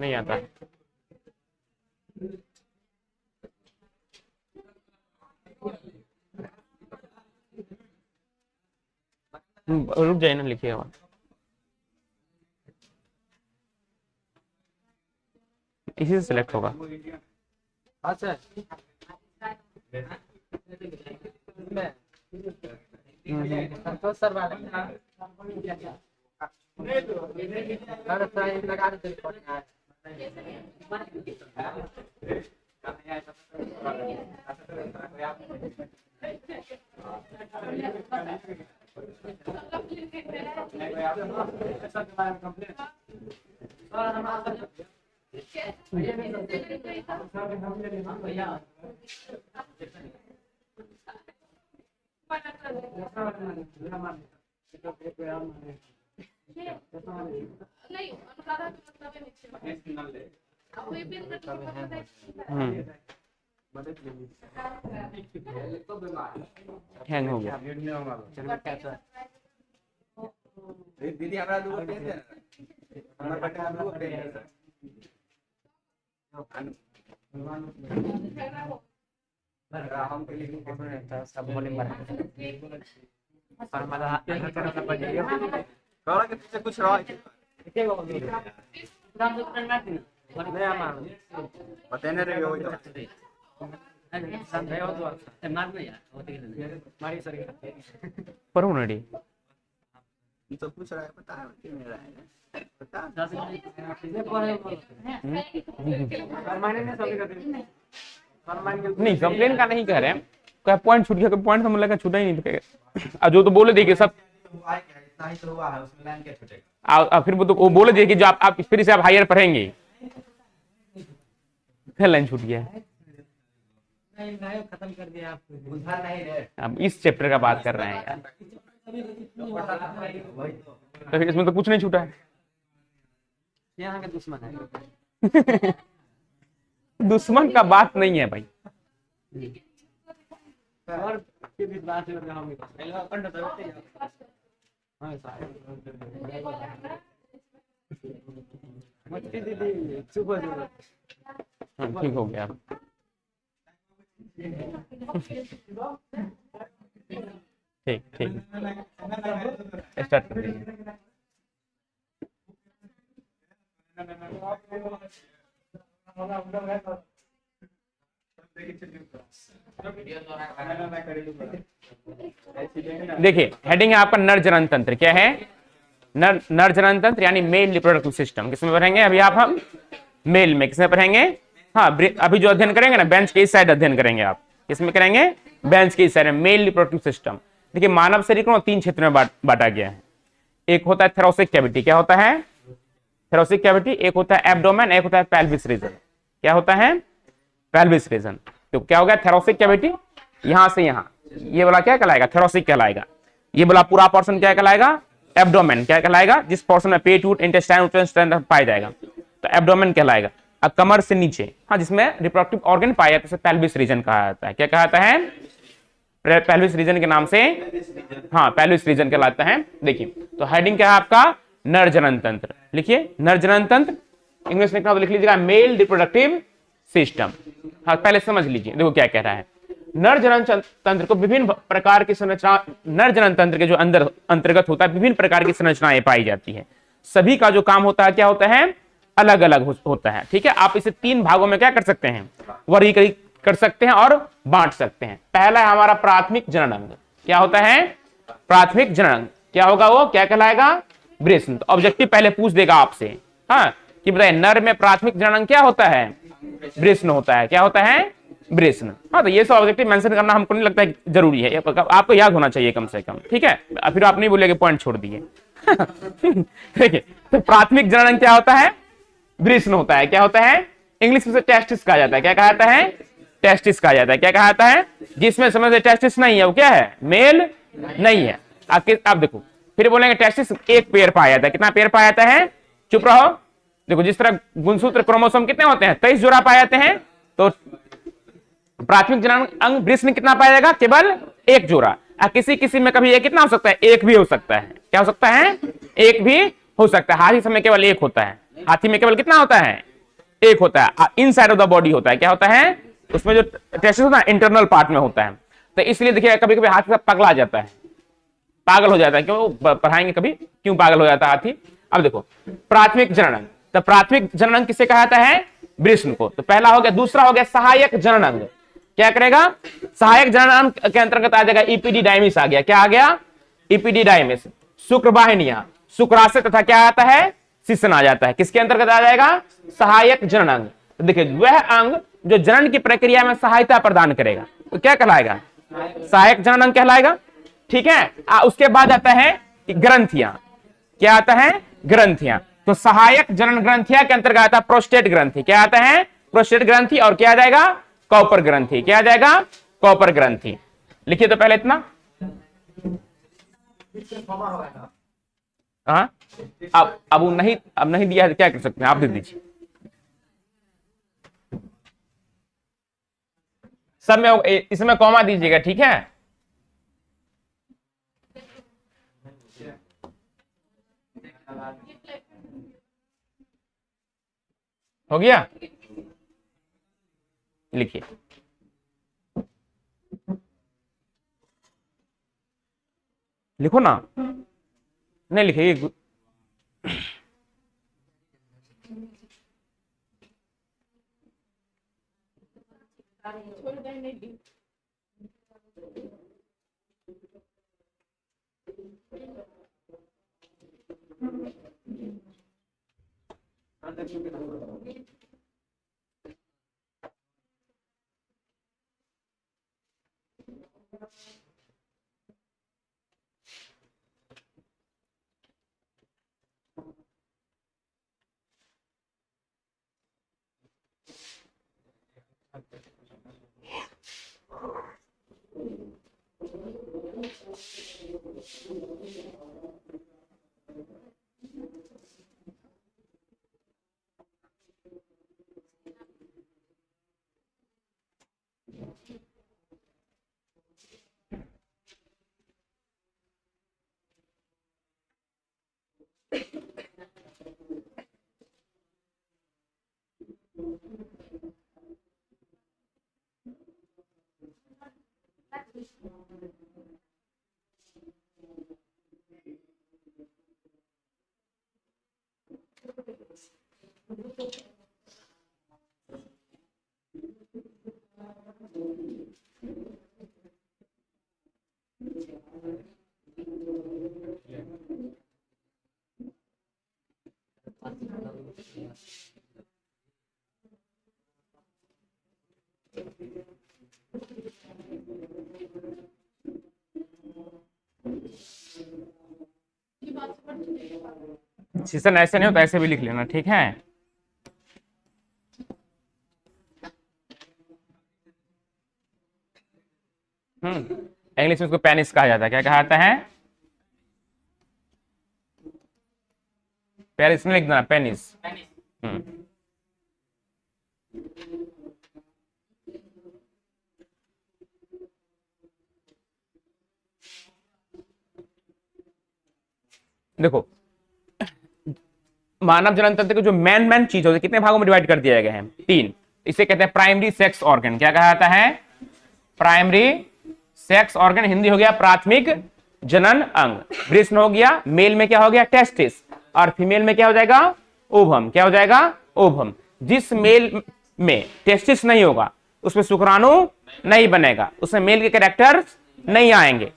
नहीं आता। रुक जाए ना, लिखिएगा। इसी से सिलेक्ट होगा। अच्छा संतोष सर वाले लगा देते हैंग हो गया। दीदी हमारा दूर भेज देना, हमारा बेटा हम लोग भेज देना। राम के लिए सब बोले मर पर हमारा करना पड़ेगा कौन के पीछे कुछ रहा है नया मार बताने रहे हो तो समझाओ तो मार नहीं यार मारी सर पर हूँ रेडी। ये तो पूछ रहा है, पता है कि मेरा है पता नहीं, कंप्लेन का नहीं कह रहे हैं, क्या पॉइंट छूट गया, पॉइंट तो मुझे छूटा ही नहीं। जो तो बोले देखिए सब इतना ही तो हुआ है, उसमें लाइन क्या छूटेगा। फिर वो बोले देखिए जो आप फिर से आप हायर पढ़ेंगे, फिर लाइन छूट गया। नहीं खत्म कर दिया आप बुझा नहीं रहे। अब इस चैप्टर का बात कर रहे हैं यार, तो फिर इसमें तो कुछ नहीं छूटा है। यहाँ के दुश्मन है दुश्मन का बात नहीं है भाई। और विश्वास हम दीदी सुबह ठीक हो गया। ठीक ठीक स्टार्ट कर दीजिए। देखिए हेडिंग है आपका नर जनन तंत्र। क्या है? नर जनन तंत्र यानी मेल रिप्रोडक्टिव सिस्टम। किसमें पढ़ेंगे अभी आप? हम मेल में। किसमें पढ़ेंगे? हाँ, अभी जो अध्ययन करेंगे ना, बेंच के इस साइड अध्ययन करेंगे आप। किसमें करेंगे? बेंच के इस साइड में मेल रिप्रोडक्टिव सिस्टम। देखिए मानव शरीर को 3 क्षेत्र में बांटा गया है। एक होता है थोरैसिक कैविटी। क्या होता है? Thoracic cavity. एक होता है एब्डोमेन, एक होता है पेल्विस रीजन। क्या होता है? Pelvis region. तो क्या हो गया? थोरैसिक कैविटी यहां से यहां, ये वाला क्या कहलाएगा? थोरैसिक कहलाएगा। ये वाला पूरा पोर्शन क्या कहलाएगा? एब्डोमेन। क्या कहलाएगा? जिस पोर्शन में पेट, इंटेस्टाइन पाया जाएगा तो एब्डोमेन कहलाएगा। अब कमर से नीचे, हाँ, जिसमें रिप्रोडक्टिव ऑर्गन पाया जाता है, उसे पेल्विस रीजन कहा जाता है। क्या कहा जाता है? पेल्विस रीजन के नाम से, हाँ, पेल्विस रीजन कहलाता है। देखिए तो हेडिंग क्या है आपका? नर जनन तंत्र। लिखिए नर जनन तंत्र। इंग्लिश में लिखना तो लिख लीजिएगा मेल रिप्रोडक्टिव सिस्टम। हाँ, पहले समझ लीजिए। देखो क्या कह रहा है। नर जनन तंत्र को विभिन्न प्रकार की संरचना, नर जनन तंत्र के जो अंतर्गत होता है विभिन्न प्रकार की संरचनाएं पाई जाती है। सभी का जो काम होता है क्या होता है? अलग अलग होता है। ठीक है, आप इसे 3 भागों में क्या कर सकते हैं? वर्गीकृत कर सकते हैं और बांट सकते हैं। पहला है हमारा प्राथमिक जनन अंग। क्या होता है? प्राथमिक जनन अंग। क्या होगा वो? क्या कहलाएगा? वृषण। तो ऑब्जेक्टिव पहले पूछ देगा आपसे, हाँ, कि बताइए नर में प्राथमिक जनन अंग क्या होता है? वृषण होता है। क्या होता है? वृषण। हाँ, तो ये सब ऑब्जेक्टिव मेंशन करना हमको नहीं लगता है जरूरी है, आपको याद होना चाहिए कम से कम। ठीक है, फिर आप नहीं बोलेंगे पॉइंट छोड़ दिए। देखिए तो प्राथमिक जनन अंग क्या होता है? वृषण होता है। क्या होता है? इंग्लिश में टेस्टिस कहा जाता है। क्या कहा जाता है? टेस्टिस कहा जाता है। क्या कहा जाता है? जिसमें समझ से टेस्टिस नहीं है वो क्या है? मेल नहीं है। आप देखो फिर बोलेंगे टेस्टिस एक पेयर पाया जाता है। कितना पेयर पाया जाता है? चुप रहो। देखो जिस तरह गुणसूत्र क्रोमोसोम कितने होते हैं? 23 जोड़ा पाए जाते हैं। तो प्राथमिक जनन अंग वृषण कितना पाया जाएगा? केवल 1 जोड़ा। किसी किसी में कभी ये कितना हो सकता है? 1 भी हो सकता है। क्या हो सकता है? 1 भी हो सकता है। हाथी समय केवल एक होता है, हाथी में केवल कितना होता है, एक होता है, इन साइड ऑफ द बॉडी होता है। क्या होता है उसमें जो टेस्टिस होता है इंटरनल पार्ट में होता है। तो इसलिए देखिए कभी कभी हाथी सब पगला जाता है, पागल हो जाता है। क्यों पढ़ाएंगे कभी क्यों पागल हो जाता है हाथी। अब देखो प्राथमिक जननांग, तो प्राथमिक जननांग किसे कहा जाता है, वृषण को। तो पहला हो गया। दूसरा हो गया सहायक जननांग। क्या करेगा, सहायक जननांग के अंतर्गत आ जाएगा इपिडिडाइमिस आ गया। क्या आ गया, इपिडिडाइमिस। शुक्रवाहिनियां, शुक्राशय तथा क्या आता है, शिशन आ जाता है। किसके अंतर्गत आ जाएगा, सहायक जननांग। तो देखिए वह अंग जो जनन की प्रक्रिया में सहायता प्रदान करेगा तो क्या कहलाएगा, सहायक जननांग कहलाएगा। ठीक है। उसके बाद आता है ग्रंथियां। क्या आता है, ग्रंथियां। तो सहायक जनन ग्रंथियां के अंतर्गत आता है प्रोस्टेट ग्रंथि। क्या आता है, प्रोस्टेट ग्रंथि। और क्या आ जाएगा, कॉपर ग्रंथि। क्या आ जाएगा, कॉपर ग्रंथि। लिखिए तो पहले इतना। हाँ अब वो नहीं, अब नहीं दिया है तो क्या कर सकते हैं, आप दे दीजिए। सब में इसमें कॉमा दीजिएगा, ठीक है। हो गया, लिखिए। लिखो ना, नहीं लिखिए। शिशन ऐसे नहीं होता, ऐसे भी लिख लेना, ठीक है। इंग्लिश में उसको पेनिस कहा जाता है। क्या कहा जाता है, पेरिस में लिख देना, पेनिस। देखो मानव जनन तंत्र के जो मेन चीज होती है, कितने भागों में डिवाइड कर दिया गया है, 3। इसे कहते हैं प्राइमरी सेक्स ऑर्गन। क्या कहा जाता है, प्राइमरी सेक्स ऑर्गन। हिंदी हो गया प्राथमिक जनन अंग। वृषण हो गया, मेल में क्या हो गया, टेस्टिस। और फीमेल में क्या हो जाएगा, ओवम। क्या हो जाएगा, ओवम। जिस मेल में टेस्टिस नहीं होगा उसमें शुक्राणु नहीं बनेगा, उसमें मेल के कैरेक्टर नहीं आएंगे।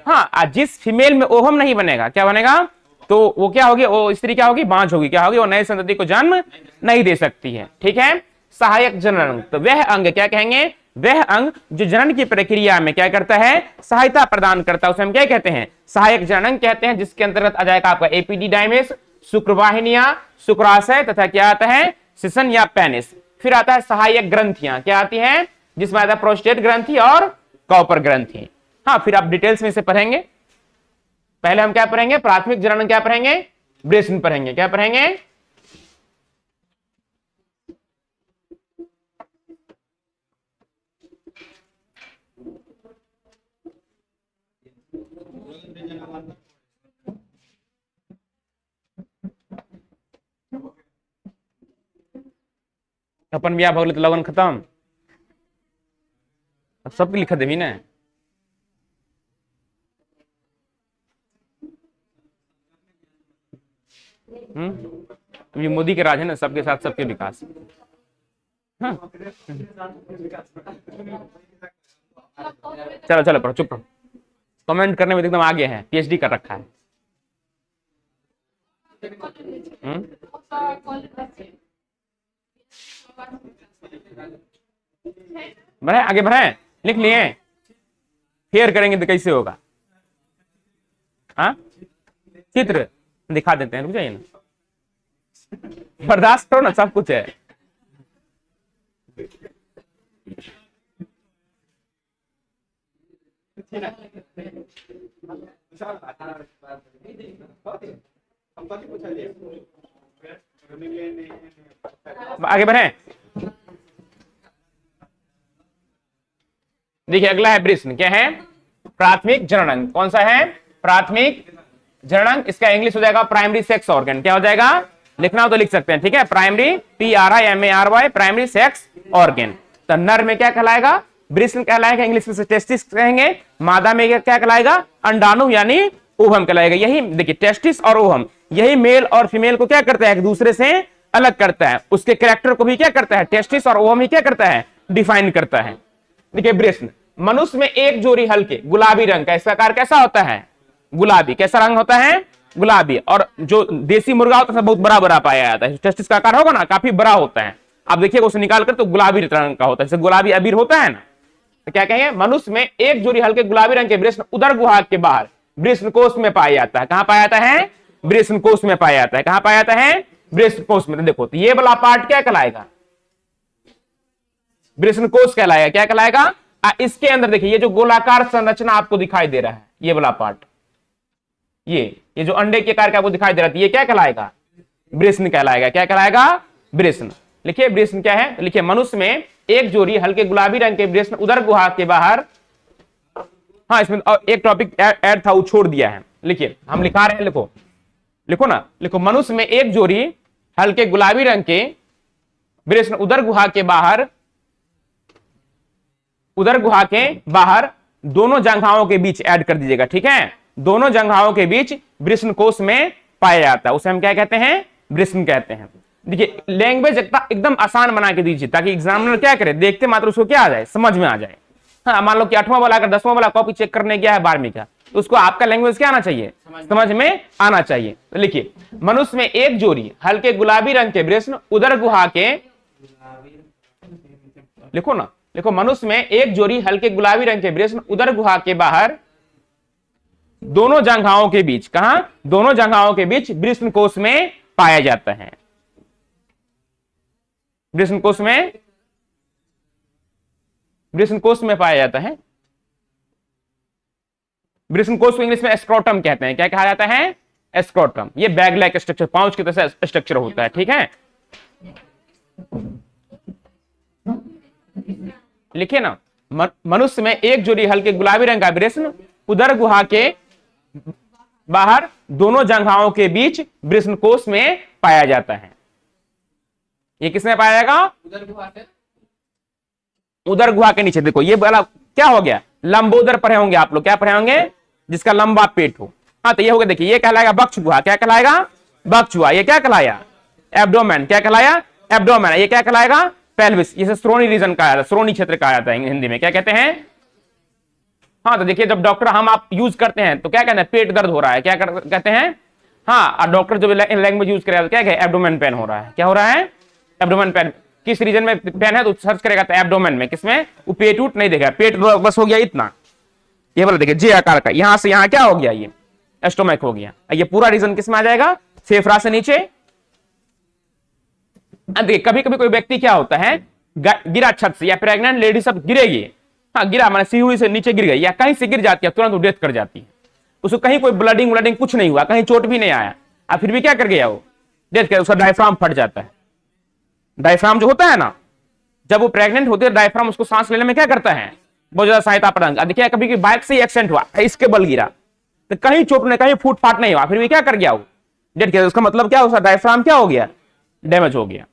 हाँ, जिस फीमेल में ओवम नहीं बनेगा, क्या बनेगा, तो वो क्या होगी, वो स्त्री क्या होगी, बांझ होगी। क्या होगी, वो नए संतति को जन्म नहीं दे सकती है। ठीक है। सहायक जनन अंग, तो वह अंग क्या कहेंगे, वह अंग जो जनन की प्रक्रिया में क्या करता है, सहायता प्रदान करता है, उसे हम क्या कहते हैं, सहायक जनन अंग कहते हैं। जिसके अंतर्गत आ जाएगा आपका एपिडिडाइमिस, शुक्रवाहिनियां, शुक्राशय तथा क्या आता है, शिशन या पेनिस। फिर आता है सहायक ग्रंथियां। क्या आती हैं, जिसमें आता है प्रोस्टेट ग्रंथि और कॉपर ग्रंथि। हाँ, फिर आप डिटेल्स में से पढ़ेंगे। पहले हम क्या पढ़ेंगे, प्राथमिक जनन क्या पढ़ेंगे, वृषण पढ़ेंगे। क्या पढ़ेंगे, अपन बियाह भगले तो लगन खत्म, अब सबके लिखा देवी ना। ये मोदी के राज है ना, सबके साथ सबके विकास। हाँ चलो चलो पढ़ो, चुप रहो, कमेंट करने में एकदम आगे है, पीएचडी कर रखा है। बढ़े आगे बढ़े, लिख लिए, फेयर करेंगे तो कैसे होगा? हाँ चित्र दिखा देते हैं, रुक जाइए ना, बर्दाश्त करो ना, सब कुछ है। आगे बढ़े, देखिए अगला है प्रश्न, क्या है? प्राथमिक जननांग। कौन सा है? प्राथमिक जननांग। इसका इंग्लिश हो जाएगा प्राइमरी सेक्स ऑर्गन। क्या हो जाएगा? लिखना हो तो लिख सकते हैं, ठीक है, primary PRIMARY, primary sex organ. तो नर में क्या कहलाएगा? वृषण कहलाएगा, इंग्लिश में टेस्टिस कहेंगे। मादा में क्या कहलाएगा? अंडाणु यानी ओवम कहलाएगा। यही देखिए, टेस्टिस और ओवम, यही मेल और फीमेल को क्या करता है? एक दूसरे से अलग करता है, उसके कैरेक्टर को भी क्या करता है? टेस्टिस और ओवम ही क्या करता है? डिफाइन करता है। देखिए वृषण, मनुष्य में एक जोड़ी हल्के गुलाबी रंग का, इसका आकार कैसा होता है? गुलाबी। कैसा रंग होता है? गुलाबी। और जो देसी मुर्गा होता है बहुत बड़ा बड़ा पाया जाता है, टेस्टिस का आकार होगा ना काफी बड़ा होता है। आप देखिए उसे निकाल कर तो गुलाबी रंग का होता है, जैसे गुलाबी अबीर होता है ना। तो क्या कहेंगे? मनुष्य में एक जोड़ी हल्के गुलाबी रंग के वृषण उदर गुहा के बाहर वृषण कोष में पाया जाता है। कहां पाया जाता है? वृषण कोष में पाया जाता है। कहां पाया जाता है? वृषण कोष में। तो देखो, तो ये वाला पार्ट क्या कहलाएगा? वृषण कोष कहलाएगा। क्या कहलाएगा? इसके अंदर देखिए, ये जो गोलाकार संरचना आपको दिखाई दे रहा है, ये वाला पार्ट, ये जो अंडे के आकार का आपको दिखाई दे रहा है, ये क्या कहलाएगा? वृषण कहलाएगा। क्या कहलाएगा? वृषण। लिखिए वृषण क्या है, लिखिए मनुष्य में एक जोड़ी हल्के गुलाबी रंग के वृषण उदर गुहा के बाहर। हाँ, इसमें एक टॉपिक ऐड था, वो छोड़ दिया है। लिखिए, हम लिखा रहे हैं, लिखो लिखो ना, लिखो मनुष्य में एक जोड़ी हल्के गुलाबी रंग के वृषण उदर गुहा के बाहर, उदर गुहा के बाहर दोनों जंघाओं के बीच ऐड कर दीजिएगा, ठीक है, दोनों जंघाओं के बीच वृषण कोष में पाया जाता है, उसे हम क्या कहते हैं? वृषण कहते हैं। देखिए लैंग्वेज एकदम आसान बना के दीजिए, ताकि एग्जामिनर क्या करे, देखते मात्र उसको क्या आ जाए, समझ में आ जाए। हाँ, मान लो कि 8वां वाला अगर 10वां वाला कॉपी चेक करने गया है 12वीं का, तो उसको आपका लैंग्वेज क्या आना चाहिए? समझ में आना चाहिए। तो लिखिए, मनुष्य में एक जोड़ी हल्के गुलाबी रंग के वृषण उदर गुहा के, लिखो ना, लिखो मनुष्य में एक जोड़ी हल्के गुलाबी रंग के वृषण उदर गुहा के बाहर दोनों जंघाओं के बीच, कहां? दोनों जंघाओं के बीच वृषण कोष में पाया जाता है। वृषण कोष में, वृषण कोष में पाया जाता है। वृषण कोष को इंग्लिश में स्क्रोटम कहते हैं। क्या कहा जाता है? स्क्रोटम। ये बैग लाइक स्ट्रक्चर, पाउच की तरह से स्ट्रक्चर होता है, ठीक है। लिखिए ना, मनुष्य में एक जोड़ी हल्के गुलाबी रंग का वृषण उदर गुहा के बाहर दोनों जंघाओं के बीच वृषण कोष में पाया जाता है। ये किसमें पाया जाएगा? उदर गुहा के नीचे। देखो ये वाला क्या हो गया? लंबोदर पढ़े होंगे आप लोग, क्या पढ़े होंगे? जिसका लंबा पेट हो। हाँ, तो ये हो गया, देखिए ये कहलाएगा बक्ष गुहा। क्या कहलाएगा? बक्ष गुहा। ये क्या कहलाया? एब्डोमेन। क्या कहलाया? एब्डोमेन। ये क्या कहलाएगा? पेल्विस। इसे श्रोणी रीजन कहा जाता है, श्रोणी क्षेत्र कहा जाता है हिंदी में। क्या कहते हैं? हाँ, तो देखिए जब डॉक्टर हम आप यूज करते हैं तो क्या कहते हैं? पेट दर्द हो रहा है, क्या कहते हैं? हाँ, और डॉक्टर जो लैंग्वेज यूज करेगा तो क्या कहे? एब्डोमेन पेन हो रहा है। क्या हो रहा है? Abdomen pain. किस रीजन में पेन है तो सर्च करेगा तो एब्डोमेन में। किसमें? वो पेट उठ नहीं देगा, पेट बस हो गया इतना, ये वाला देखिए जे आकार का, यहां से यहां क्या हो गया? ये एस्टोमैक हो गया। ये पूरा रीजन किसमें आ जाएगा? फेफड़ा से नीचे। देखिए कभी कभी कोई व्यक्ति क्या होता है, गिरा छत से, या प्रेग्नेंट लेडी सब गिरेगी, हाँ गिरा माने सीढ़ी से नीचे गिर गई, या कहीं से गिर जाती है, तुरंत डेथ कर जाती है। उसको कहीं कोई ब्लडिंग कुछ नहीं हुआ, कहीं चोट भी नहीं आया, अब फिर भी क्या कर गया वो? डेथ कर। उसका डायफ्राम फट जाता है। डायफ्राम जो होता है ना, जब वो प्रेग्नेंट होती है, डायफ्राम उसको सांस लेने में क्या करता है? बहुत ज्यादा सहायता प्रदान। देखिए कभी बाइक से एक्सीडेंट हुआ, इसके बल गिरा, तो कहीं चोट नहीं, कहीं फूट फाट नहीं हुआ, फिर भी क्या कर गया वो? डेथ कर। उसका मतलब क्या? उसका डायफ्राम क्या हो गया? डैमेज हो गया।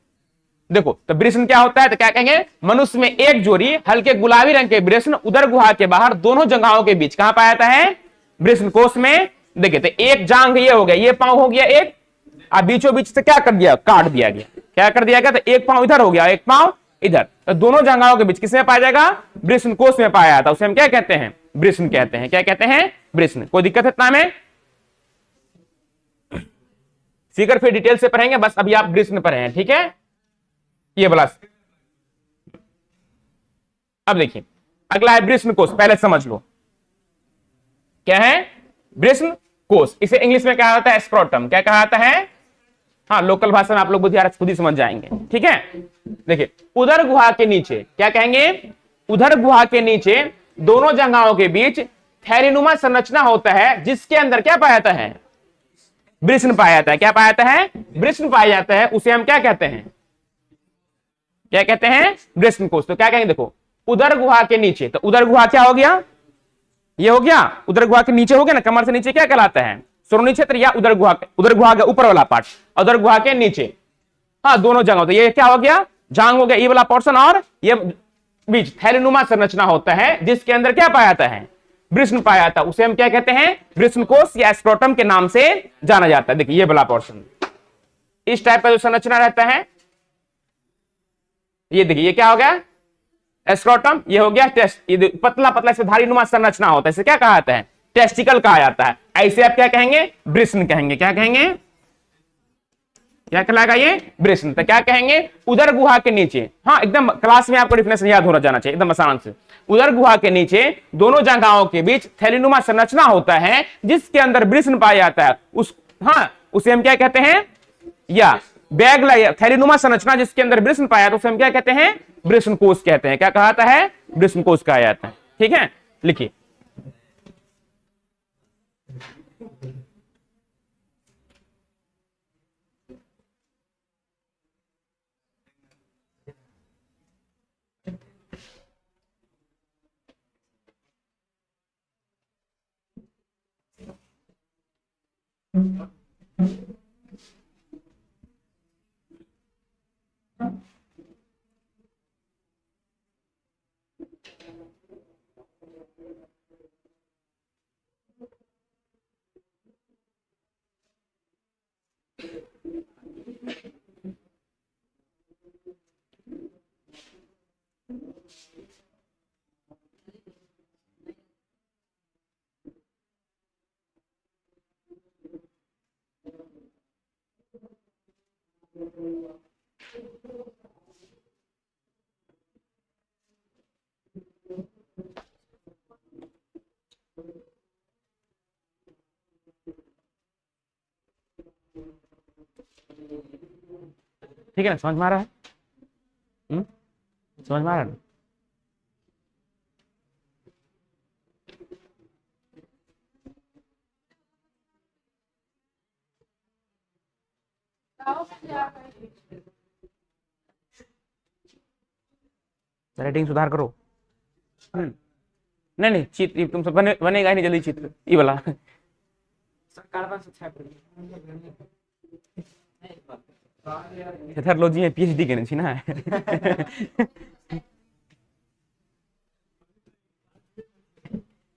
देखो तो वृषण क्या होता है, तो क्या कहेंगे, मनुष्य में एक जोड़ी हल्के गुलाबी रंग के वृषण उदर गुहा के बाहर दोनों जंघाओं के बीच कहां पाया जाता है, वृषण कोष में। देखिए तो एक जांग ये हो गया, ये पांव हो गया एक, अब बीचों बीच से क्या कर दिया, काट दिया गया। क्या कर दिया गया, तो एक पांव इधर हो गया, एक पांव इधर, तो दोनों जंघाओं के बीच किसमें पाया जाएगा, वृषण कोष में पाया जाता है। उसे हम क्या कहते हैं, वृषण कहते हैं। क्या कहते हैं, वृषण। कोई दिक्कत है इतना में, फिगर फिर डिटेल से पढ़ेंगे, बस अभी आप वृषण पढ़े हैं, ठीक है। ये बोला, अब देखिए अगला है वृषण कोष, पहले समझ लो क्या है वृषण कोष। इसे इंग्लिश में क्या होता है, स्क्रोटम। क्या कहा जाता है, हाँ लोकल भाषा में आप लोग बुद्धियारस खुद ही समझ जाएंगे, ठीक है। देखिए उदर गुहा के नीचे क्या कहेंगे, उदर गुहा के नीचे दोनों जंघाओं के बीच थैलीनुमा संरचना होता है, जिसके अंदर क्या पाया जाता है, वृषण पाया जाता है। क्या पाया जाता है, वृषण पाया जाता है। उसे हम क्या कहते हैं, क्या कहते हैं, वृषण कोष। तो क्या कहेंगे, देखो उदर गुहा के नीचे, तो उदर गुहा क्या हो गया, ये हो गया उदर गुहा के नीचे हो गया ना, कमर से नीचे क्या कहलाता है, सुरनी क्षेत्र या उदर गुहा का ऊपर वाला पार्ट, उदर गुहा के नीचे, हाँ दोनों जगह। तो ये क्या हो गया, जांग हो गया, ये वाला पोर्शन, और ये बीच थैलीनुमा संरचना होता है, जिसके अंदर क्या पाया जाता है, वृषण पाया जाता है। उसे हम क्या कहते हैं, वृषण कोष या स्क्रोटम के नाम से जाना जाता है। देखिए ये वाला पोर्शन, इस टाइप का जो संरचना रहता है, ये देखिए ये क्या हो गया, स्क्रोटम। ये हो गया टेस्ट, ये पतला पतला से धारीनुमा संरचना होता है, इसे क्या कहा जाता है, टेस्टिकल कहा जाता है। ऐसे आप क्या कहेंगे, वृषण कहेंगे। क्या कहेंगे, क्या कहलाएगा ये, वृषण। तो क्या कहेंगे, उदर गुहा के नीचे, हाँ एकदम क्लास में आपको डिफिनेशन याद होना जाना चाहिए एकदम आसान से। उदर गुहा के नीचे दोनों जंघाओं के बीच थैलीनुमा संरचना होता है, जिसके अंदर वृषण पाया जाता है। हाँ उसे हम क्या कहते हैं, या बैग लाइक थैलीनुमा संरचना जिसके अंदर वृषण पाया, तो उसे हम क्या कहते हैं, वृषण कोष कहते हैं। क्या कहा जाता है, वृषण कोष कहा जाता है, ठीक है। लिखिए ठीक है ना, समझ में आ रहा है, समझ में आ रहा है। रेटिंग सुधार करो। नहीं नहीं चित्र तुम सब बनेगा ही नहीं जल्दी चित्र, ये वाला थेथोलॉजी में पीएचडी करने छी ना।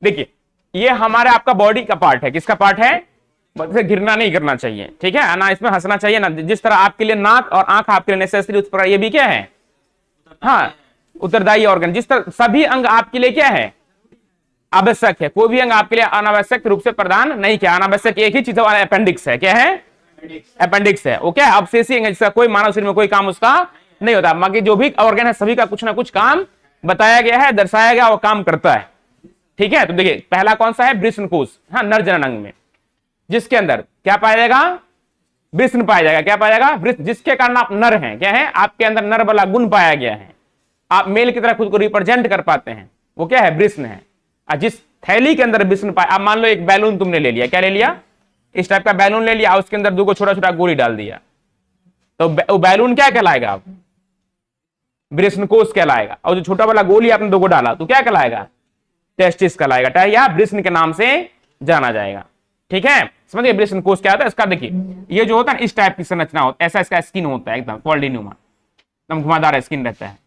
देखिए ये हमारे आपका बॉडी का पार्ट है, किसका पार्ट है, इसे घिरना नहीं करना चाहिए, ठीक है ना, इसमें हंसना चाहिए ना। जिस तरह आपके लिए नाक और आंख आपके लिए नेसेसरी, उस प्रकार ये भी क्या है, हाँ उत्तरदायी ऑर्गन। जिस तरह सभी अंग आपके लिए क्या है, आवश्यक है, कोई भी अंग आपके लिए अनावश्यक रूप से प्रदान नहीं किया। अनावश्यक एक ही चीज है, अपेंडिक्स है। क्या है, अपेंडिक्स है, वो क्या है, अवशेषी अंग, जिसका कोई मानव शरीर में कोई काम उसका नहीं होता। बाकी जो भी ऑर्गन है सभी का कुछ ना कुछ काम बताया गया है, दर्शाया गया, वो काम करता है, ठीक है। तो देखिए पहला कौन सा है, वृषण कोष, हाँ नर जनन अंग में, जिसके अंदर क्या पाया जाएगा, वृषण पाया जाएगा। क्या पाया जाएगा, जिसके कारण आप नर हैं, क्या है, आपके अंदर नर वाला गुण पाया गया है, आप मेल की तरह खुद को रिप्रेजेंट कर पाते हैं, वो क्या है, वृषण है। जिस थैली के अंदर वृषण पाया, आप मान लो एक बैलून तुमने ले लिया, क्या ले लिया, इस टाइप का बैलून ले लिया, उसके अंदर 2 छोटा छोटा गोली डाल दिया, तो वो बैलून क्या कहलाएगा, वृषण कोष कहलाएगा। और जो छोटा वाला गोली आपने 2 डाला तो क्या कहलाएगा, टेस्टिस कहलाएगा, या वृषण के नाम से जाना जाएगा, ठीक है। समझिए वृषण कोष क्या होता है इसका। देखिए ये जो होता है ना, इस टाइप की संरचना होता है, ऐसा इसका स्किन होता है एकदम पॉलीनुमा। एकदम घुमावदार स्किन रहता है।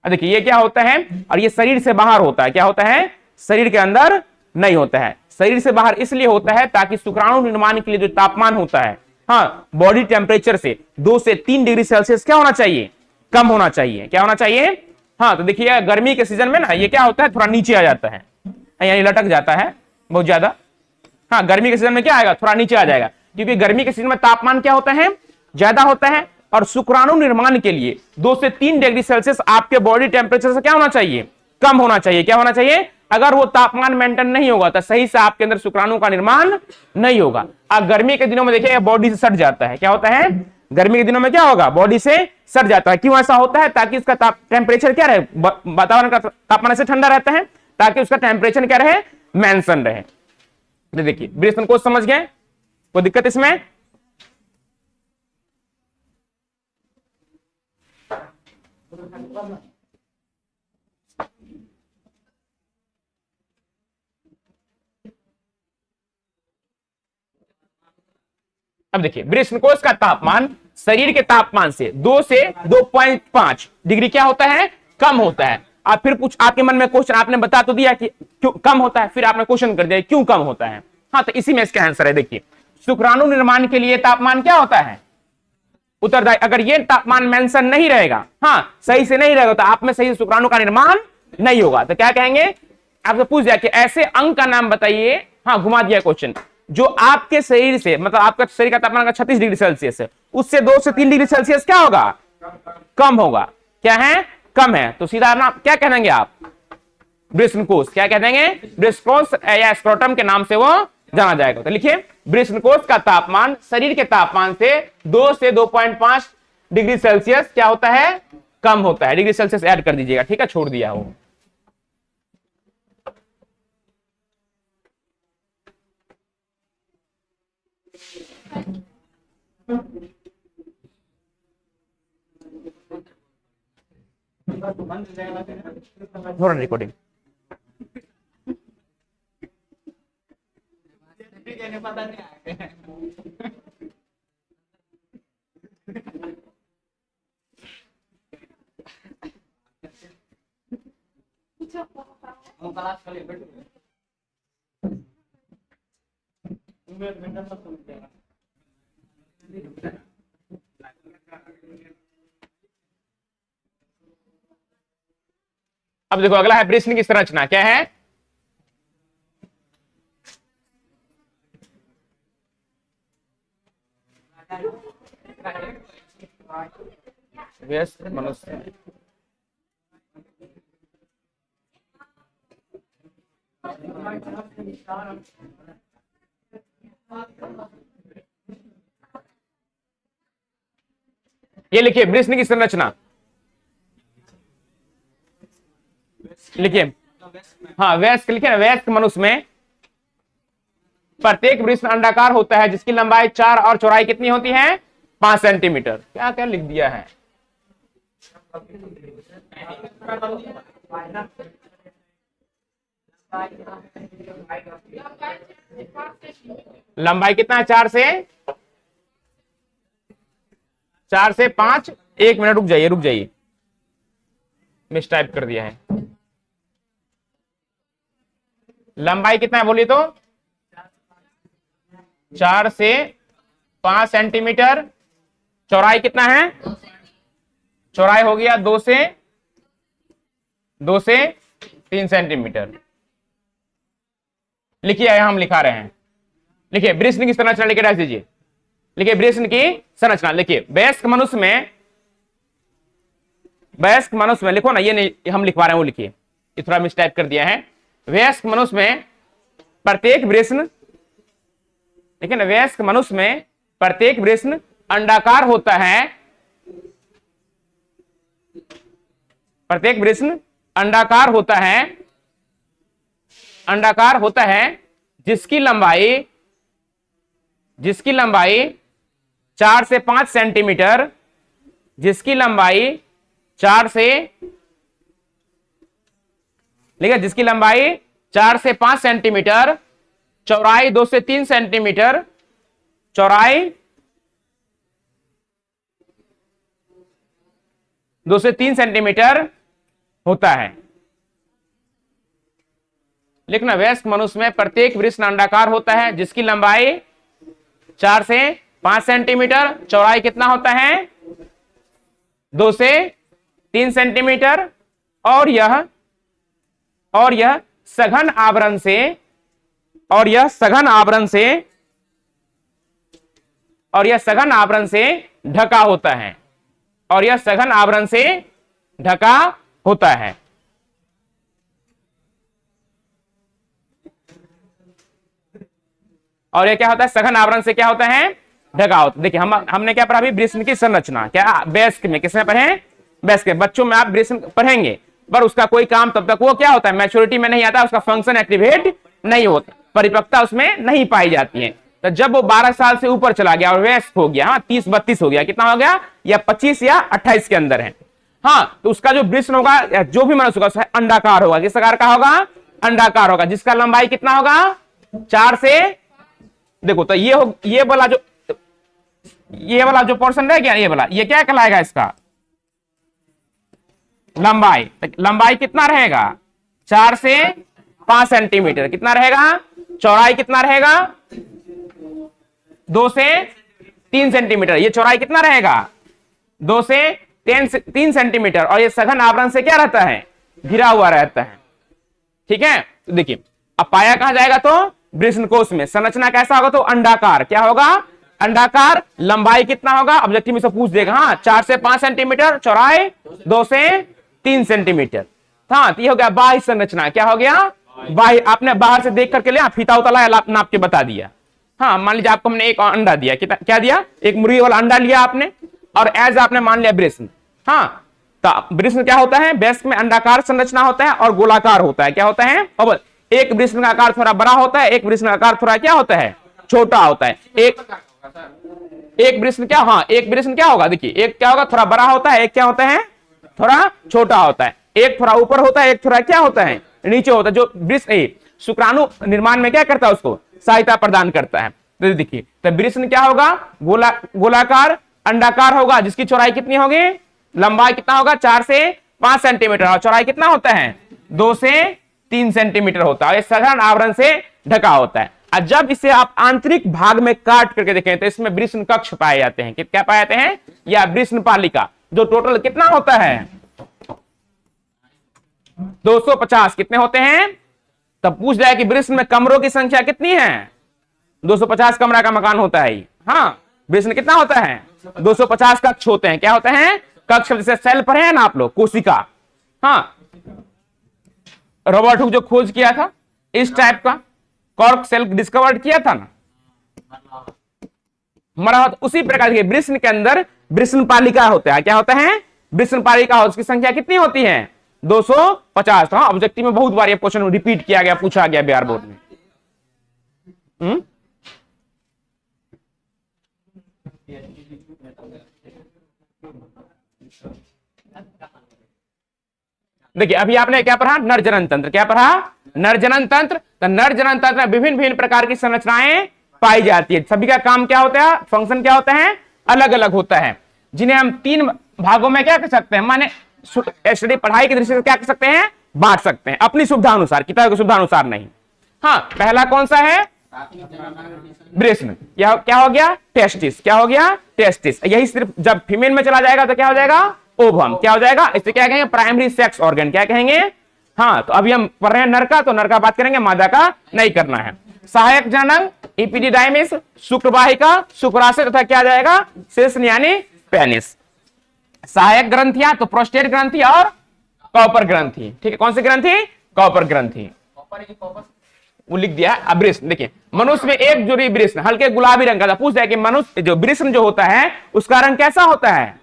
अब देखिए ये क्या होता है, और ये शरीर से बाहर होता है, क्या होता है, शरीर के अंदर नहीं होता है। शरीर से बाहर इसलिए होता है ताकि शुक्राणु निर्माण के लिए जो तापमान होता है, हाँ, बॉडी टेम्परेचर से 2 से 3 डिग्री सेल्सियस क्या होना चाहिए, कम होना चाहिए। क्या होना चाहिए, हाँ। तो देखिए गर्मी के सीजन में ना ये क्या होता है, थोड़ा नीचे आ जाता है, यानी लटक जाता है बहुत ज्यादा। हाँ, गर्मी के सीजन में क्या आएगा, थोड़ा नीचे आ जाएगा, क्योंकि गर्मी के सीजन में तापमान क्या होता है, ज्यादा होता है। और शुक्राणु निर्माण के लिए 2 से 3 डिग्री सेल्सियस आपके बॉडी टेम्परेचर से क्या होना चाहिए, कम होना चाहिए। क्या होना चाहिए, अगर वो तापमान मेंटेन नहीं होगा तो सही से आपके अंदर शुक्राणु का निर्माण नहीं होगा। आप गर्मी के दिनों में देखिए बॉडी से सट जाता है, क्या होता है, गर्मी के दिनों में क्या होगा, बॉडी से सट जाता है। क्यों ऐसा होता है, ताकि इसका टेम्परेचर क्या रहे, वातावरण का तापमान से ठंडा रहता है, ताकि उसका टेम्परेचर क्या रहे, मेंशन रहे। देखिए ब्रीथ संकोच समझ गए, कोई दिक्कत इसमें। अब देखिए वृष्णकोश का तापमान शरीर के तापमान से 2 से 2.5 डिग्री क्या होता है, कम होता है। आप फिर कुछ आपके मन में क्वेश्चन, आपने बता तो दिया कि क्यों कम होता है, फिर आपने क्वेश्चन कर दिया क्यों कम होता है। हाँ, तो इसी में इसका आंसर है। देखिए शुक्राणु निर्माण के लिए तापमान क्या होता है, उत्तरदायी। अगर ये तापमान मेंशन नहीं रहेगा, हाँ, सही से नहीं रहेगा, तो आप में सही से शुक्राणु का निर्माण नहीं होगा। तो क्या कहेंगे, आपसे पूछ दिया कि ऐसे अंग का नाम बताइए, हाँ, घुमा दिया क्वेश्चन, जो आपके शरीर से, मतलब आपका शरीर का तापमान अगर 36 डिग्री सेल्सियस है, उससे 2 से 3 डिग्री सेल्सियस क्या होगा, कम होगा। क्या है, कम है। तो सीधा नाम क्या कह देंगे आप, वृष्णकोश। क्या कह देंगे, वृष्णकोश या स्क्रोटम के नाम से वो जाना जाएगा। तो लिखिए वृष्णकोश का तापमान शरीर के तापमान से 2 से 2.5 डिग्री सेल्सियस क्या होता है, कम होता है। डिग्री सेल्सियस ऐड कर दीजिएगा, ठीक है, छोड़ दिया हो। थोड़ा रिकॉर्डिंग पता नहीं आया। अब देखो अगला है वृष्ण की संरचना। क्या है, व्यस्त मनुष्य। ये लिखिए वृष्ण की संरचना, लिखिए, हाँ, वयस्क लिखिए ना, वयस्क मनुष्य में प्रत्येक वृष्ण अंडाकार होता है जिसकी लंबाई 4 और चौड़ाई कितनी होती है, 5 सेंटीमीटर। क्या क्या लिख दिया है, लंबाई कितना है, 4 से 5। 1 मिनट रुक जाइए, मिस टाइप कर दिया है। लंबाई कितना है बोलिए तो, 4 से 5 सेंटीमीटर। चौड़ाई कितना है, चौड़ाई हो गया 2 से 3 सेंटीमीटर। लिखिए, हम लिखा रहे हैं, लिखिए वृष्ण की संरचना लिखे डाल दीजिए। लिखिए वृष्ण की संरचना, लिखिए वयस्क मनुष्य में लिखो ना, ये नहीं हम लिखवा रहे हैं, वो लिखिए, ये थोड़ा मिस टाइप कर दिया है। वयस्क मनुष्य में प्रत्येक वृष्ण, देखिए ना, वयस्क मनुष्य में प्रत्येक वृष्ण अंडाकार होता है। प्रत्येक वृष्ण अंडाकार होता है जिसकी लंबाई 4 से 5 सेंटीमीटर, जिसकी लंबाई 4 से 5 सेंटीमीटर, चौड़ाई 2 से 3 सेंटीमीटर, चौड़ाई 2 से 3 सेंटीमीटर होता है। लिखना, वयस्क मनुष्य में प्रत्येक वृषण अंडाकार होता है जिसकी लंबाई 4 से 5 सेंटीमीटर, चौड़ाई कितना होता है 2 से 3 सेंटीमीटर, और यह सघन आवरण से ढका होता है, और यह सघन आवरण से ढका होता है। और यह क्या होता है, सघन आवरण से क्या होता है, ढका होता है। देखिए हमने क्या पढ़ा अभी, वृषण की संरचना, क्या वयस्क में, किसमें पढ़े, वयस्क में। बच्चों में आप वृषण पढ़ेंगे पर उसका कोई काम तब तक वो क्या होता है, मैच्योरिटी में नहीं आता, उसका फंक्शन एक्टिवेट नहीं होता, परिपक्वता उसमें नहीं पाई जाती है। तो जब वो 12 साल से ऊपर चला गया और वयस्क हो गया, 30-32 हो गया, कितना हो गया, या 25 या 28 के अंदर है, हाँ, तो उसका जो वृषण होगा या जो भी मनुष्य होगा अंडाकार होगा। किस प्रकार का होगा, अंडाकार होगा, जिसका लंबाई कितना होगा 4 से, देखो तो ये वाला जो पोर्शन रह गया, ये क्या कहलाएगा, इसका लंबाई कितना रहेगा 4 से 5 सेंटीमीटर, कितना रहेगा, चौड़ाई कितना रहेगा 2 से 3 सेंटीमीटर, ये चौड़ाई कितना रहेगा 2 से 3 सेंटीमीटर, और ये सघन आवरण से क्या रहता है, घिरा हुआ रहता है। ठीक है, तो देखिए अब पाया कहां जाएगा, तो वृषण कोश में। संरचना कैसा होगा, तो अंडाकार, क्या होगा, अंडाकार। लंबाई कितना होगा, ऑब्जेक्टिव में से पूछ देगा, हाँ 4 से 5 सेंटीमीटर, चौड़ाई 2 से 3 सेंटीमीटर। हाँ, तो ये हो गया बाह्य संरचना, क्या हो गया, बाह्य। आपने बाहर से देख करके लिया, फीता उता लाया, नाप के बता दिया। हाँ, मान लीजिए आपको हमने एक अंडा दिया, क्या दिया, एक मुर्गी वाला अंडा लिया आपने, और एज आपने मान लिया वृषण। हाँ, तो वृषण क्या होता है, वयस्क में अंडाकार संरचना होता है और गोलाकार होता है, क्या होता है, और एक वृषण का आकार थोड़ा बड़ा होता है, एक वृषण का आकार थोड़ा क्या होता है, छोटा होता है। एक वृषण क्या, हाँ, एक वृषण क्या होगा, देखिए एक क्या होगा, थोड़ा बड़ा होता है, एक क्या होता है, थोड़ा छोटा होता है, एक थोड़ा ऊपर होता है, एक थोड़ा क्या होता है, नीचे होता है। जो वृषण शुक्राणु निर्माण में क्या करता है, उसको सहायता प्रदान करता है। तो देखिए, तो वृषण क्या होगा, गोलाकार अंडाकार होगा, जिसकी चौड़ाई कितनी होगी, लंबाई कितना होगा 4 से 5 सेंटीमीटर, और चौड़ाई कितना होता है 2 से 3 सेंटीमीटर होता है। सघन आवरण से ढका होता है। और जब इसे आप आंतरिक भाग में काट करके देखें तो इसमें वृषण कक्ष पाए जाते हैं। क्या पाए जाते हैं, या वृषण पालिका, जो टोटल कितना होता है 250। कितने होते हैं, तब पूछ जाए कि वृषण में कमरों की संख्या कितनी है, 250 कमरा का मकान होता है। हाँ, वृषण कितना होता है 250 कक्ष होते हैं। क्या होते हैं, कक्ष। जैसे सेल पर है ना आप लोग, कोशिका। हाँ, रॉबर्ट हुक जो खोज किया था इस टाइप का कॉर्क सेल डिस्कवर किया था ना, मरा, उसी प्रकार के वृषण के अंदर वृषण पालिका होता है। क्या होता है, वृषण पालिका, उसकी संख्या कितनी होती है 250। हाँ, ऑब्जेक्टिव में बहुत बार ये क्वेश्चन रिपीट किया गया, पूछा गया बिहार बोर्ड में। देखिए अभी आपने क्या पढ़ा, नर जनन तंत्र। क्या पढ़ा, नर जनन तंत्र। तो नर जनन तंत्र में विभिन्न विभिन्न प्रकार की संरचनाएं पाई जाती है। सभी का काम क्या होता है, फंक्शन क्या होता है, अलग अलग होता है, जिन्हें हम 3 भागों में क्या कर सकते हैं, माने स्टडी पढ़ाई की दृष्टि से क्या कर सकते हैं, बांट सकते हैं अपनी सुविधा अनुसार, किताब की सुविधा अनुसार नहीं। हाँ, पहला कौन सा है, वृषण। क्या हो गया, टेस्टिस। क्या हो गया, टेस्टिस। यही सिर्फ जब फीमेल में चला जाएगा तो क्या हो जाएगा, ओवम। क्या हो जाएगा, इसे क्या कहेंगे, प्राइमरी सेक्स ऑर्गन। क्या कहेंगे, हाँ, तो अभी हम पढ़ रहे हैं नर का, तो नर का बात करेंगे, मादा का नहीं करना है। सहायक जननांग, इपिडिडाइमिस, शुक्रवाहिका, शुक्राशय तथा क्या जाएगा, शेषन यानी पेनिस। सहायक ग्रंथियां तो प्रोस्टेट ग्रंथि और कॉपर ग्रंथि। ठीक है, कौन सी ग्रंथि, कॉपर ग्रंथि, वो लिख दिया है। अब वृषण देखिए, मनुष्य में एक जोड़ी वृषण हल्के गुलाबी रंग का, पूछ जाए कि मनुष्य जो वृषण जो होता है उसका रंग कैसा होता है,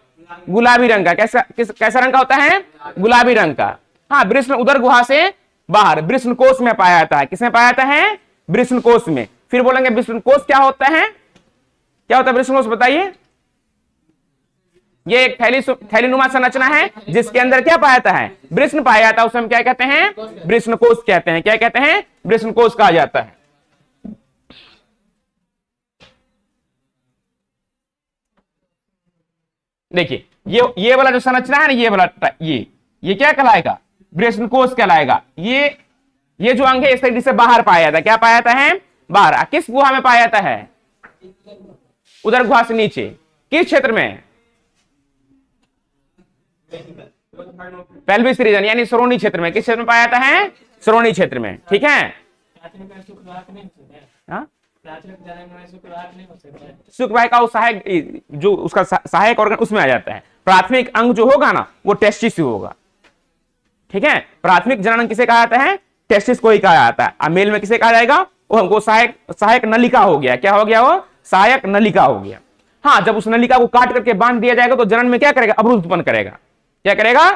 गुलाबी रंग का। कैसा रंग का होता है, गुलाबी रंग का। हाँ, वृषण उदर गुहा से बाहर वृषण कोश में पाया जाता है। किसमें पाया जाता है, वृषण कोश में। फिर बोलेंगे वृषण कोश क्या होता है, क्या होता है वृषण कोश, बताइए। ये एक थैलीनुमा संरचना है जिसके अंदर क्या पाया जाता है, वृषण पाया जाता है। उसे हम क्या कहते हैं, वृषण कोश कहते हैं। क्या कहते हैं, वृषण कोश कहा जाता है। देखिए ये वाला जो संरचना है ना, ये वाला ये क्या कहलाएगा? वृषण कोश कहलाएगा। ये जो अंग है इस तरीके से बाहर पाया जाता है। क्या पाया जाता है? बाहर। किस गुहा में पाया जाता है? उधर गुहा से नीचे। किस क्षेत्र में? पेल्विस रीजन यानी श्रोणी क्षेत्र में। किस क्षेत्र में पाया जाता है? श्रोणी क्षेत्र में। ठीक है। शुक्रवाही का सहायक, जो उसका सहायक ऑर्गन उसमें आ जाता है। प्राथमिक अंग जो होगा ना वो टेस्टिस होगा। ठीक है। प्राथमिक जनन किसे कहा जाता है? टेस्टिस को ही कहा जाता है। और मेल में किसे कहा जाएगा? वो हमको सहायक नलिका हो गया। क्या हो गया? वो सहायक नलिका हो गया। हाँ, जब उस नलिका को काट करके बांध दिया जाएगा तो जनन में क्या करेगा? अवरोध उत्पन्न करेगा। क्या करेगा?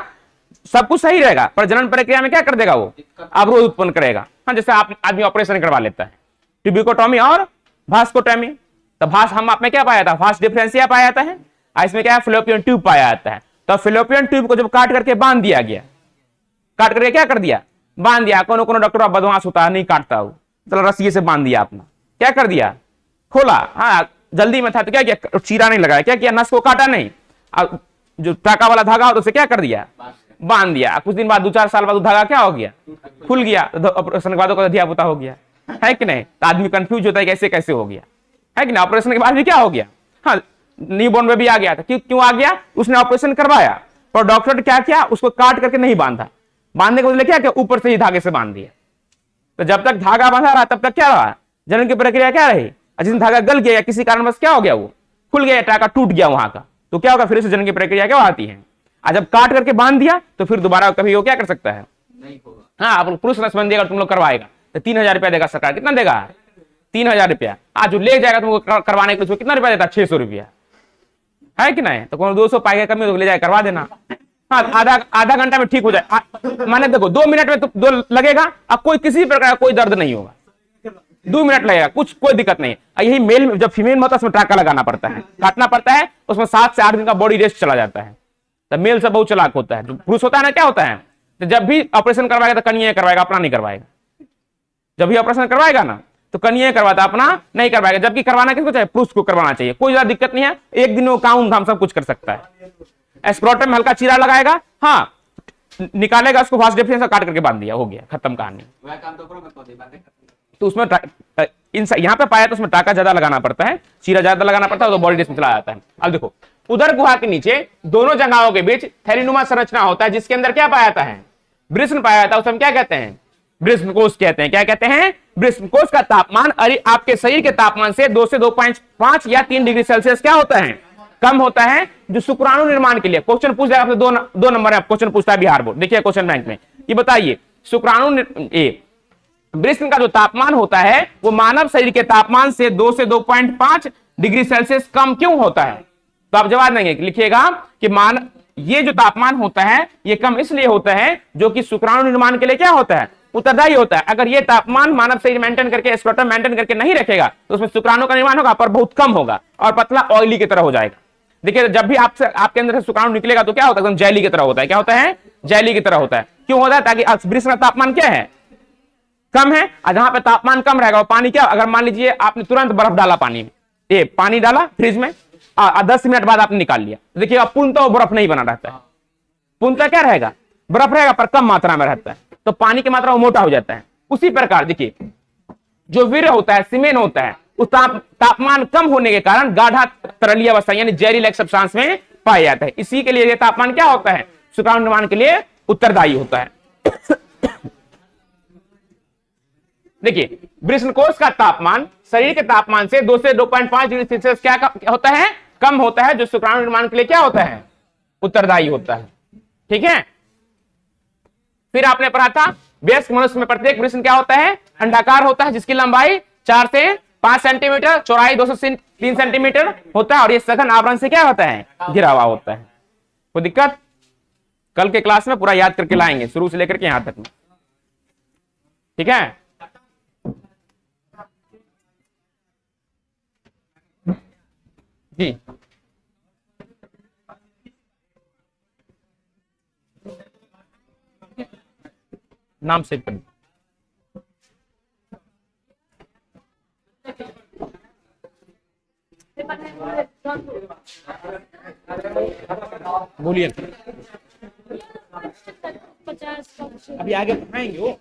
सब कुछ सही रहेगा पर जनन प्रक्रिया में क्या कर देगा? वो अवरोध उत्पन्न करेगा। हाँ, जैसे आप आदमी ऑपरेशन करवा लेता है, ट्यूबिकोटॉमी और भास्कोटॉमी। तो हम आप में क्या पाया था? भास डिफरेंशिया पाया जाता है। इसमें क्या है? फिलोपियन ट्यूब पाया जाता है। तो फिलोपियन ट्यूब को जब काट करके बांध दिया गया, काट करके क्या कर दिया? बांध दिया। कोनो डॉक्टर बदमाश होता है, नहीं काटता वो, चलो रस्सी से बांध दिया अपना। क्या कर दिया? खोला। हाँ, जल्दी में था तो क्या किया? चीरा नहीं लगाया। क्या किया? नस को काटा नहीं। जो टाका वाला धागा होता उसे क्या कर दिया? बांध दिया। कुछ दिन बाद 2-4 साल बाद धागा क्या हो गया? खुल गया। ऑपरेशन के बाद अध्यापता हो गया है कि नहीं? तो आदमी कंफ्यूज होता है कैसे कैसे हो गया, है कि नहीं? ऑपरेशन के बाद भी क्या हो गया? हाँ, न्यूबॉर्न में भी आ गया था। क्यों आ गया? उसने ऑपरेशन करवाया पर डॉक्टर ने क्या किया? उसको काट करके नहीं बांधा। बांधने के बदले क्या किया? ऊपर से ही धागे से बांध दिया। तो जब तक धागा बांधा रहा तब तक क्या रहा? जनन की प्रक्रिया क्या रही? जिस धागा गल गया या किसी कारणवश क्या हो गया? वो खुल गया, टाका टूट गया वहां का, तो क्या होगा? फिर से जनन की प्रक्रिया क्या आती है? और जब काट करके बांध दिया तो फिर दोबारा कभी वो क्या कर सकता है? नहीं होगा। हाँ, पुरुष नसबंदी अगर तुम लोग करवाएगा तो 3,000 रुपया देगा सरकार। कितना देगा? 3,000 रुपया। आज जो ले जाएगा तुमको करवाने के लिए कितना रुपया देता? 600 रुपया, है कि नहीं? तो कौन 200 पाएगा कमी तो ले जाए करवा देना। हाँ, आधा घंटा में ठीक हो जाए। माने देखो 2 मिनट में तो 2 लगेगा और कोई किसी प्रकार का कोई दर्द नहीं होगा। 2 मिनट लगेगा, कोई दिक्कत नहीं है। यही मेल में जब फीमेल में होता है उसमें टाका लगाना पड़ता है, काटना पड़ता है। उसमें 7 से 8 दिन का बॉडी रेस्ट चला जाता है। तो मेल से बहुत चालाक होता है। जो पुरुष होता है ना, क्या होता है? तो जब भी ऑपरेशन करवाएगा तो कन्या करवाएगा, अपना नहीं करवाएगा। जब भी ऑपरेशन करवाएगा ना तो कन्या करवाता, अपना नहीं करवाएगा। जबकि करवाना किसको चाहिए? पुरुष को करवाना चाहिए। कोई ज्यादा दिक्कत नहीं है। एक दिन वो काम धाम सब कुछ कर सकता है। एस्क्रोटम में हल्का चीरा लगाएगा, हाँ, निकालेगा उसको, फास्ट डिफरेंस काट करके बांध दिया, हो गया, खत्म कहानी। तो उसमें यहाँ पे पाया तो उसमें टाका ज्यादा लगाना पड़ता है, चीरा ज्यादा लगाना पड़ता है, तो बॉडी डिस्क चला जाता है। अब देखो उधर गुहा के नीचे दोनों जगहों के बीच थैलीनुमा संरचना होता है, जिसके अंदर क्या पाया जाता है? वृषण पाया जाता है। उसे हम क्या कहते हैं? वृषण कोश कहते हैं। क्या कहते हैं? वृषण कोश का तापमान अरे आपके शरीर के तापमान से 2 से 2.5 या 3 डिग्री सेल्सियस क्या होता है? कम होता है। जो शुक्राणु निर्माण के लिए क्वेश्चन पूछ जाएगा, 2 नंबर है क्वेश्चन पूछता है बिहार बोर्ड। देखिए क्वेश्चन बैंक में ये बताइए, शुक्राणु वृषण का जो तापमान होता है वो मानव शरीर के तापमान से 2 से 2.5 डिग्री सेल्सियस कम क्यों होता है? तो आप जवाब देंगे, लिखिएगा कि ये जो तापमान होता है ये कम इसलिए होता है जो कि शुक्राणु निर्माण के लिए क्या होता है? उत्तरदायी होता है। अगर ये तापमान मानव शरीर मेंटेन करके, स्क्रोटम मेंटेन करके नहीं रखेगा तो उसमें शुक्राणु का निर्माण होगा पर बहुत कम होगा और पतला ऑयली की तरह हो जाएगा। देखिए जब भी आपके अंदर से शुक्राणु निकलेगा तो क्या होता है? एकदम जेली की तरह होता है। क्या होता है? जेली की तरह होता है। क्यों होता है? ताकि वृषण का तापमान क्या है? कम है। और जहां पे तापमान कम रहेगा वो पानी क्या, अगर मान लीजिए आपने तुरंत बर्फ डाला पानी में, पानी डाला फ्रिज में, 10 मिनट बाद आपने निकाल लिया, तो देखिए पूर्णतः बर्फ नहीं बना रहता है। पूर्णतः क्या रहेगा? बर्फ रहेगा पर कम मात्रा में रहता है, तो पानी की मात्रा वो मोटा हो जाता है। उसी प्रकार देखिए जो वीर्य होता है, सीमेन होता है, उस तापमान कम होने के कारण गाढ़ा तरलीय अवस्था यानी जेली लाइक सब्सटेंस में पाया जाता है। इसी के लिए यह तापमान क्या होता है? शुक्राणु निर्माण के लिए उत्तरदायी होता है। देखिए वृषण कोश का तापमान शरीर के तापमान से 2 से 2.5 डिग्री सेल्सियस क्या होता है? कम होता है, जो शुक्राणु निर्माण के लिए क्या होता है? उत्तरदायी होता है। ठीक है। फिर आपने पढ़ा था वयस्क मनुष्य में प्रत्येक वृषण क्या होता है? अंडाकार होता है, जिसकी लंबाई 4 से 5 सेंटीमीटर, चौड़ाई 2 से 3 सेंटीमीटर होता है और ये सघन आवरण से क्या होता है? घिरा हुआ होता है। कोई दिक्कत? कल के क्लास में पूरा याद करके लाएंगे शुरू से लेकर के यहां तक में। ठीक है। जी नाम सेव कर बोलिए। 50 का अभी आगे पढ़ाएंगे वो।